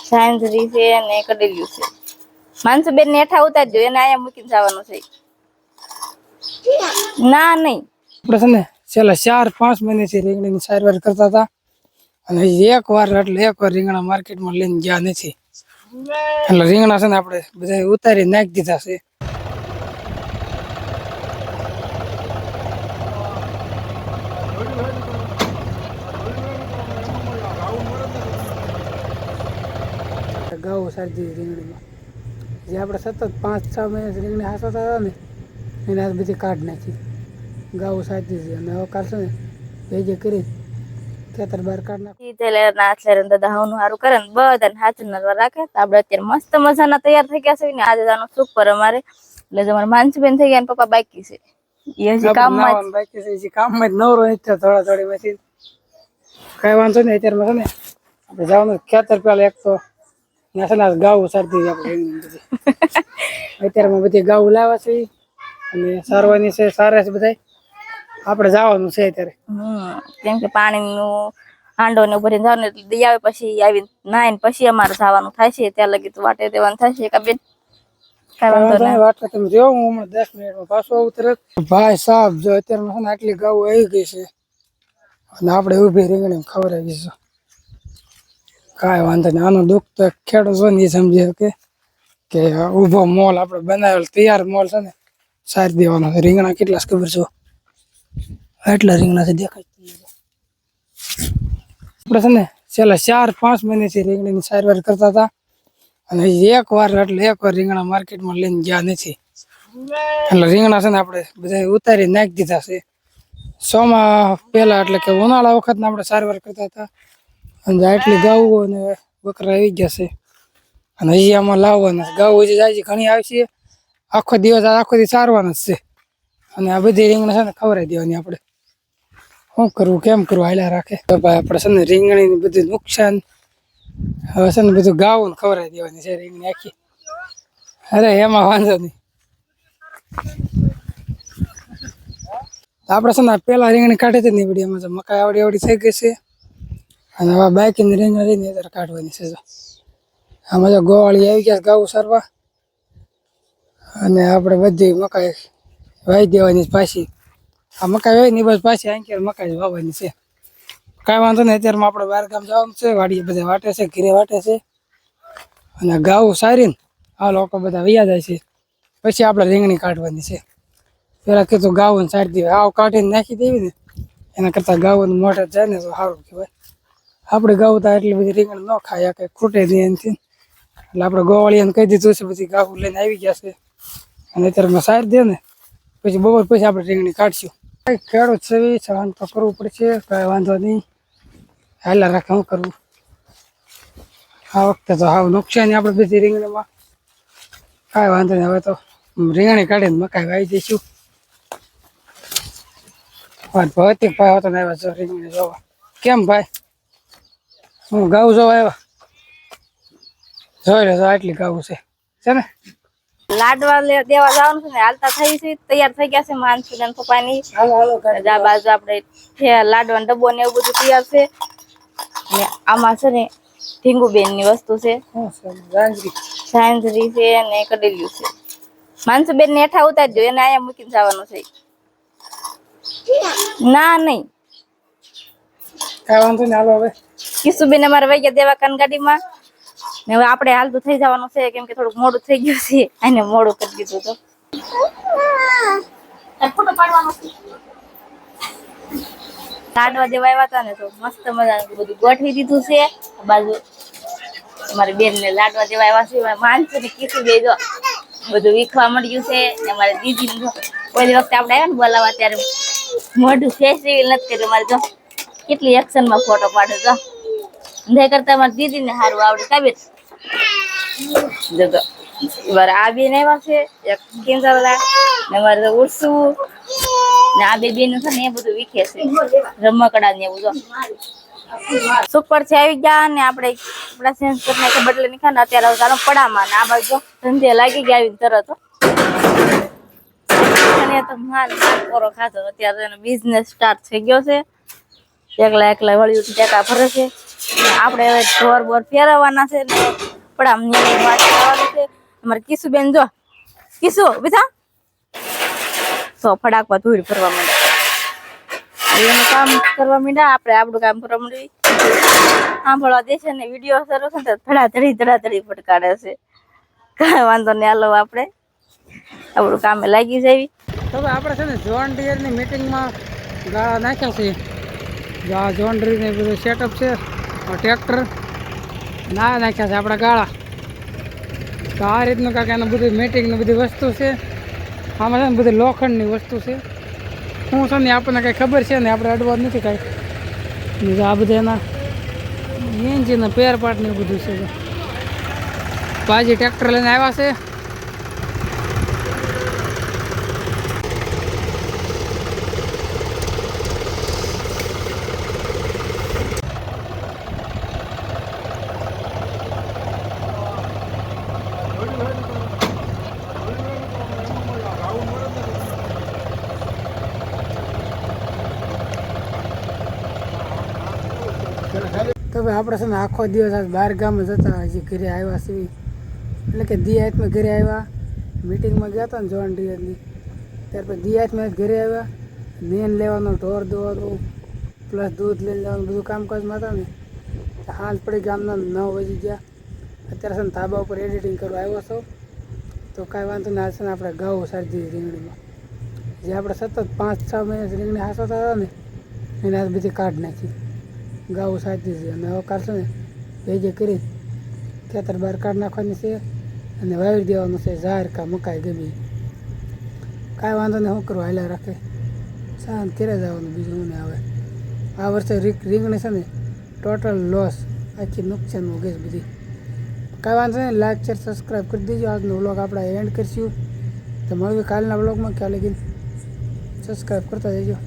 સાંજરી છે ને કડેલિયું છે. માનસુબેન ને હેઠા ઉતારજો, એને આયા મૂકીને જવાનું છે. ના નહીં આપણે છે ને છેલ્લા 4-5 મહિનાથી રીંગણીની સારવાર કરતા હતા અને એકવાર રીંગણા માર્કેટમાં લઈને ગયા નથી. એટલે રીંગણા છે ને આપણે બધા ઉતારી નાખી દીધા છે. ગાઉ સારી રીંગણીમાં જે આપણે સતત 5-6 મહિનાથી રીંગણી હાસતા હતા ને એને આ બધી કાઢી નાખી. ગાઉ સાચી છે અને હવે કાઢશે ને ભેજે કરી ખેતર બહાર કાઢી નાખી. દાદા હવનું સારું કરે ને બધાને હાથું નરવા રાખે. તો આપણે અત્યારે મસ્ત મજાના તૈયાર થઈ ગયા છે ને આજે જાનો સુપર અમારે એટલે તમારે માનસીબેન થઈ ગયા ને પપ્પા બાકી છે. એ હજી કામમાં બાકી છે, હજી કામમાં જ નવરો નથી થોડા માંથી કઈ વાંધો નહીં. અત્યારમાં છે ને આપણે જવાનું ખેતર પેલા એક તો ગાઉ સારતી આપણે અત્યારમાં બધી ગાઉ લાવવા છે અને સારવાની છે, સારા છે બધા. આપણે જવાનું છે અત્યારે કેમ કે પાણીનું હાંડો ને ભરીને જવાનું એટલે દી આવે પછી આવીને નાઈને પછી અમારે જવાનું થાય છે. ત્યાં લગી તો વાટે દેવાનું થાય છે. કાબેન વાટે તમે જો હું હમણાં 10 મિનિટમાં પાછો આવું તરત. ભાઈ સાહેબ જો અત્યારમાં છે ને આટલી ગાઉ આવી ગઈ છે અને આપણે ઊભી રીંગણી ખવડાવી છે. કાંઈ વાંધો નહીં. આનું દુઃખ તો ખેડૂતો નહીં સમજી શકે કે ઊભો મોલ આપણે બનાવેલ તૈયાર મોલ છે ને સારી દેવાનો છે. રીંગણા કેટલા ખબર છો? એટલા રીંગણા છે દેખાય. આપણે છે ને છેલ્લા 4-5 મહિનાથી રીંગણીની સારવાર કરતા હતા અને એકવાર રીંગણા માર્કેટમાં લઈને ગયા નથી. એટલે રીંગણા છે ને આપણે બધા ઉતારી નાખી દીધા છે. સોમાં પહેલા એટલે કે ઉનાળા વખત આપણે સારવાર કરતા હતા અને આટલી ગાઉ અને બકરા આવી ગયા છે અને હજી આમાં લાવવાના ગાઉ હજી ઘણી આવશે. આખો દિવસ સારવાના જ છે અને આ બધી રીંગણા છે ને ખવડાવી દેવાની. આપણે શું કરવું કેમ કરવું હાલ્યા રાખે તો ભાઈ. આપણે છે ને રીંગણીની બધું નુકસાન હવે છે ને બધું ગાઉ ને ખવડાવી દેવાની છે રીંગણી આખી. અરે એમાં વાંધો નહીં. આપણે છે ને પેલા રીંગણી કાઢી હતી ને વિડીયોમાં તો મકાઈ આવડી થઈ ગઈ છે અને હવે બાકીની રીંગણી રહીને અત્યારે કાઢવાની છે. આમાં જો ગોવાળી આવી ગયા ગાઉ સારવા અને આપણે બધી મકાઈ વાવી દેવાની પાછી. આ મકાઈ હોય ને બસ પાછી આંકી મકાઈ વાવવાની છે. કાંઈ વાંધો નહીં. અત્યારમાં આપણે બહાર ગામ જવાનું છે. વાડીએ બધા વાટે છે, ઘીરે વાટે છે અને ગાઉ સારીને આ લોકો બધા વૈયા જાય છે. પછી આપણે રીંગણી કાઢવાની છે. પેલા કીધું ગાઉને સારી દેવી, આવ કાઢીને નાખી દેવી ને એના કરતાં ગાઉને મોઢે જાય ને તો સારું કહેવાય. આપણે ગાઉ તો એટલી બધી રીંગણ ન ખાય કંઈ ખૂટે નહીં એનાથી. એટલે આપણે ગોવાળીને કહી દીધું છે બધી ગાઉ લઈને આવી ગયા છે અને અત્યારમાં સારી દે ને પછી બપોર પછી આપણે રીંગણી કાઢશું. કઈ ખેડૂત છે સહન તો કરવું પડશે. કાંઈ વાંધો નહીં. હાલા રાખે શું કરવું. આ વખતે તો હાવ નુકસાની આપણે બધી રીંગણીમાં. કાંઈ વાંધો નહીં. હવે તો રીંગણી કાઢીને મકાઈ વાવી દઈશું. ભૌતિક ભાઈ હતો ને આવ્યા છો રીંગણી જોવા. કેમ ભાઈ? હું ગાઉ જોવા આવ્યા? જોઈ લો આટલી ગાઉ છે ને. લાડવા દેવા જવાનું છે ને હાલતા થઈ છે. તૈયાર થઈ ગયા છે માનસુબેન પપ્પાની. આ બાજુ આપણે લાડવાનો ડબ્બો ને એવું બધું તૈયાર છે અને આમાં છે ને ઢીંગુબેન ની વસ્તુ છે, સાંજરી છે ને કડેલિયું છે. માનસુબેન ને હેઠા ઉતારજો, એને આયા મૂકીને જવાનું છે. ના નહીં કાંઈ વાંધો નહીં. હાલો હવે કિશુબેન અમારે વહી ગયા દેવા કાન ગાડીમાં ને હવે આપણે હાલતું થઈ જવાનું છે કેમ કે થોડુંક મોડું થઈ ગયું છે. એને મોડું કરી દીધું તો લાડવા દેવા આવ્યા હતા ને તો મસ્ત મજાનું બધું ગોઠવી દીધું છે. બાજુ અમારી બેન ને લાડવા દેવા આવ્યા છે. માનસું ને કિશુબેન જો બધું વીખવા મળ્યું છે. અમારે દીદી કોઈ વખતે આપણે આવ્યા ને બોલાવા ત્યારે મોઢું ફેસ રિવીલ નથી કર્યું. મારે જો કેટલી એક્શન માં ફોટો પાડે જો ધે કરતા મારી દીદી ને સારું આવડે. કાબેન મારે આ બેન આવ્યા છે એક કેન્દ્રવાળા ને મારે ઉડસું ને આ બે બેન છે ને એ બધું વીખે છે રમકડા ને એવું જો સુપર છે આવી ગયા ને આપણે આપડા સેન્સ કરી નાખે બદલે નીખા ને અત્યારે ચાલો પડામાં ને આ બાજુ ધંધે લાગી ગયા આવીને તરત તો માલ કોરો ખાતો અત્યારે એનો બિઝનેસ સ્ટાર્ટ થઈ ગયો છે. એકલા વળ્યું ટેકા ભરે છે આપણે હવે ઢોર બોર ફેરવવાના છે ને પણ આમ વાત કરવાની છે. અમારે કિશુબેન જો કિશુ બેઠા તો ફટાકવા ધૂળ ભરવા માંડ્યા એનું કામ કરવા માંડ્યા. આપણે આપણું કામ કરવા માંડ્યું. સાંભળવા દેશે ને વિડીયો શરૂ છે ને ધડાધડી ફટકાડે છે. કાંઈ વાંધો નહીં, હાલો આપણે આપણું કામે લાગી જવી. તો આપણે છે ને જોન ડીયરની મિટિંગમાં ગાળા નાખ્યા છે. જો આ જોન ડીયરને બધું સેટઅપ છે. ટ્રેક્ટર નાખ્યા છે આપણા ગાળા. તો આ રીતનું કાંઈક એનું બધું મિટિંગની બધી વસ્તુ છે. આમાં છે ને બધી લોખંડની વસ્તુ છે. શું છે ને આપણને કાંઈ ખબર છે ને, આપણે અડવા નથી કાંઈ. આ બધા એના એન્જિનના પેર પાર્ટ ને બધું છે. પાછી ટ્રેક્ટર લઈને આવ્યા છે. તો ભાઈ આપણે છે ને આખો દિવસ આજ બહાર ગામ જતા હજી ઘરે આવ્યા છીએ. એટલે કે દિયાતમાં ઘરે આવ્યા, મિટિંગમાં ગયા હતા ને જોન ડીયરની, ત્યાર પછી દિયાતમાં ઘરે આવ્યા. મેન લેવાનું, ઢોર દોવાનું, પ્લસ દૂધ લઈ લેવાનું બધું કામકાજમાં હતા ને. હાલ પડી ગામના 9 વાગી ગયા. અત્યારે છે ને ધાબા ઉપર એડિટિંગ કરવા આવ્યો છો. તો કાંઈ વાંધો નહીં, આ છે ને આપણે ઘઉં સારી દીધી રીંગણીમાં. જે આપણે સતત 5-6 મહિના રીંગણી હાંસતા હતા ને એને આ બધી કાઢ નાખી, ઘઉં સાચી છે. અને હવે કાઢશે ને ભેગી કરી ખેતર બહાર કાઢી નાખવાની છે અને વાવી દેવાનું છે. ઝાર કા મકાઈ ગમી કાંઈ વાંધો નહીં, શું કરવું હાલ્યા રાખે. શાંત ઘરે જવાનું, બીજું ને. હવે આ વર્ષે રીંગણી છે ને ટોટલ લોસ, આખી નુકસાનમાં ગઈ બધી. કાંઈ વાંધો નહીં, લાઈક શેર સબસ્ક્રાઈબ કરી દેજો. આજનો વ્લોગ આપણે એન્ડ કરીશું. તો મળીએ કાલના વ્લોગમાં. ક્યાં લગી સબસ્ક્રાઈબ કરતા જજો.